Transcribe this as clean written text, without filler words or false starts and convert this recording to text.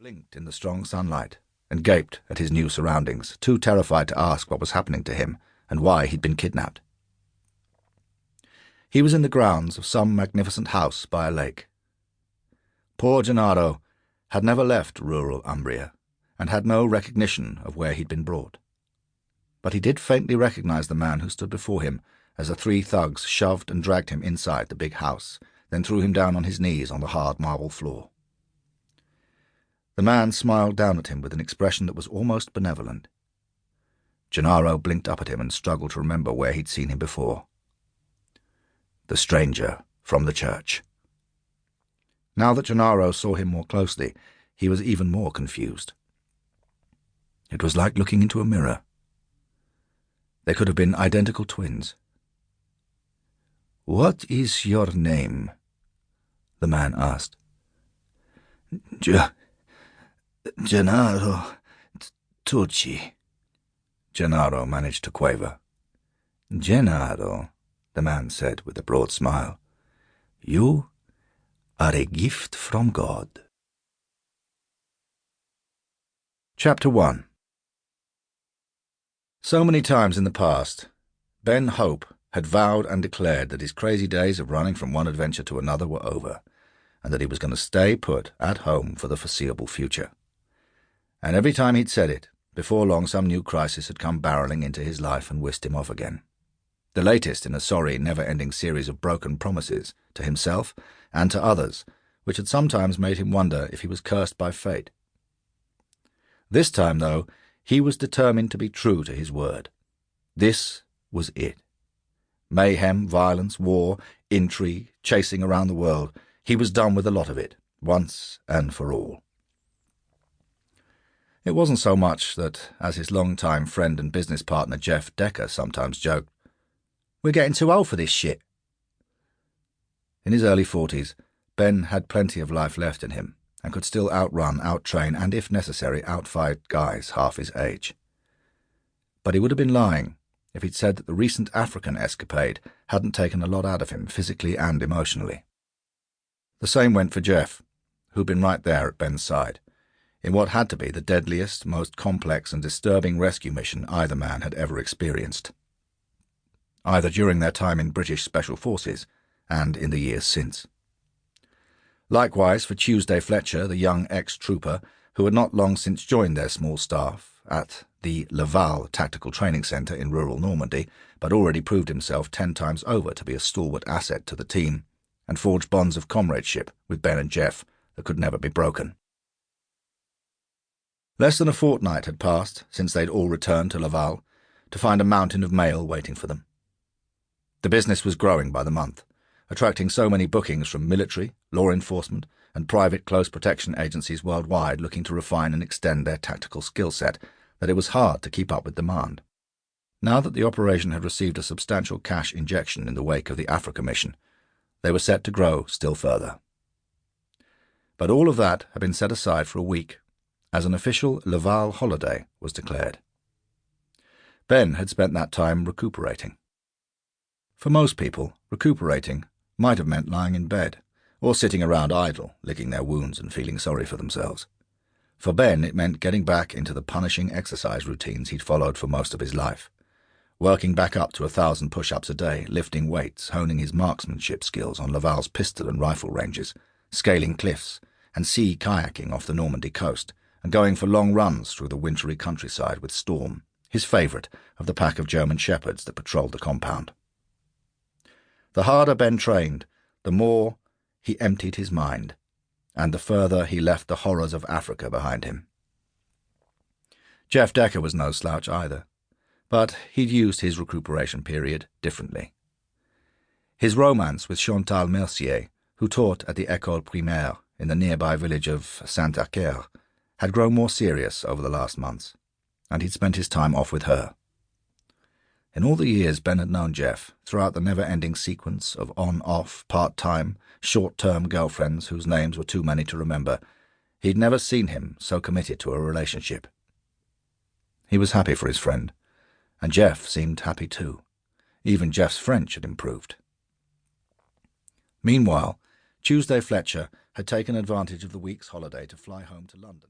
blinked in the strong sunlight and gaped at his new surroundings, too terrified to ask what was happening to him and why he'd been kidnapped. He was in the grounds of some magnificent house by a lake. Poor Gennaro had never left rural Umbria and had no recognition of where he'd been brought. But he did faintly recognize the man who stood before him as the three thugs shoved and dragged him inside the big house, then threw him down on his knees on the hard marble floor. The man smiled down at him with an expression that was almost benevolent. Gennaro blinked up at him and struggled to remember where he'd seen him before. The stranger from the church. Now that Gennaro saw him more closely, he was even more confused. It was like looking into a mirror. They could have been identical twins. "What is your name?" the man asked. Gennaro Tucci," Gennaro managed to quaver. "Gennaro," the man said with a broad smile, "you are a gift from God." Chapter 1. So many times in the past, Ben Hope had vowed and declared that his crazy days of running from one adventure to another were over, and that he was going to stay put at home for the foreseeable future. And every time he'd said it, before long some new crisis had come barreling into his life and whisked him off again. The latest in a sorry, never-ending series of broken promises to himself and to others, which had sometimes made him wonder if he was cursed by fate. This time, though, he was determined to be true to his word. This was it. Mayhem, violence, war, intrigue, chasing around the world. He was done with a lot of it, once and for all. It wasn't so much that, as his long-time friend and business partner Jeff Decker sometimes joked, "We're getting too old for this shit." In his early 40s, Ben had plenty of life left in him and could still outrun, outtrain, and, if necessary, outfight guys half his age. But he would have been lying if he'd said that the recent African escapade hadn't taken a lot out of him physically and emotionally. The same went for Jeff, who'd been right there at Ben's side, in what had to be the deadliest, most complex and disturbing rescue mission either man had ever experienced, either during their time in British Special Forces and in the years since. Likewise for Tuesday Fletcher, the young ex-trooper who had not long since joined their small staff at the Laval Tactical Training Centre in rural Normandy, but already proved himself 10 times over to be a stalwart asset to the team and forged bonds of comradeship with Ben and Jeff that could never be broken. Less than a fortnight had passed since they'd all returned to Laval to find a mountain of mail waiting for them. The business was growing by the month, attracting so many bookings from military, law enforcement, and private close protection agencies worldwide looking to refine and extend their tactical skill set that it was hard to keep up with demand. Now that the operation had received a substantial cash injection in the wake of the Africa mission, they were set to grow still further. But all of that had been set aside for a week as an official Laval holiday was declared. Ben had spent that time recuperating. For most people, recuperating might have meant lying in bed, or sitting around idle, licking their wounds and feeling sorry for themselves. For Ben, it meant getting back into the punishing exercise routines he'd followed for most of his life, working back up to 1,000 push-ups a day, lifting weights, honing his marksmanship skills on Laval's pistol and rifle ranges, scaling cliffs, and sea kayaking off the Normandy coast, and going for long runs through the wintry countryside with Storm, his favourite of the pack of German shepherds that patrolled the compound. The harder Ben trained, the more he emptied his mind, and the further he left the horrors of Africa behind him. Jeff Decker was no slouch either, but he'd used his recuperation period differently. His romance with Chantal Mercier, who taught at the École Primaire in the nearby village of Saint-Arcaire, had grown more serious over the last months, and he'd spent his time off with her. In all the years Ben had known Jeff, throughout the never-ending sequence of on-off, part-time, short-term girlfriends whose names were too many to remember, he'd never seen him so committed to a relationship. He was happy for his friend, and Jeff seemed happy too. Even Jeff's French had improved. Meanwhile, Tuesday Fletcher had taken advantage of the week's holiday to fly home to London.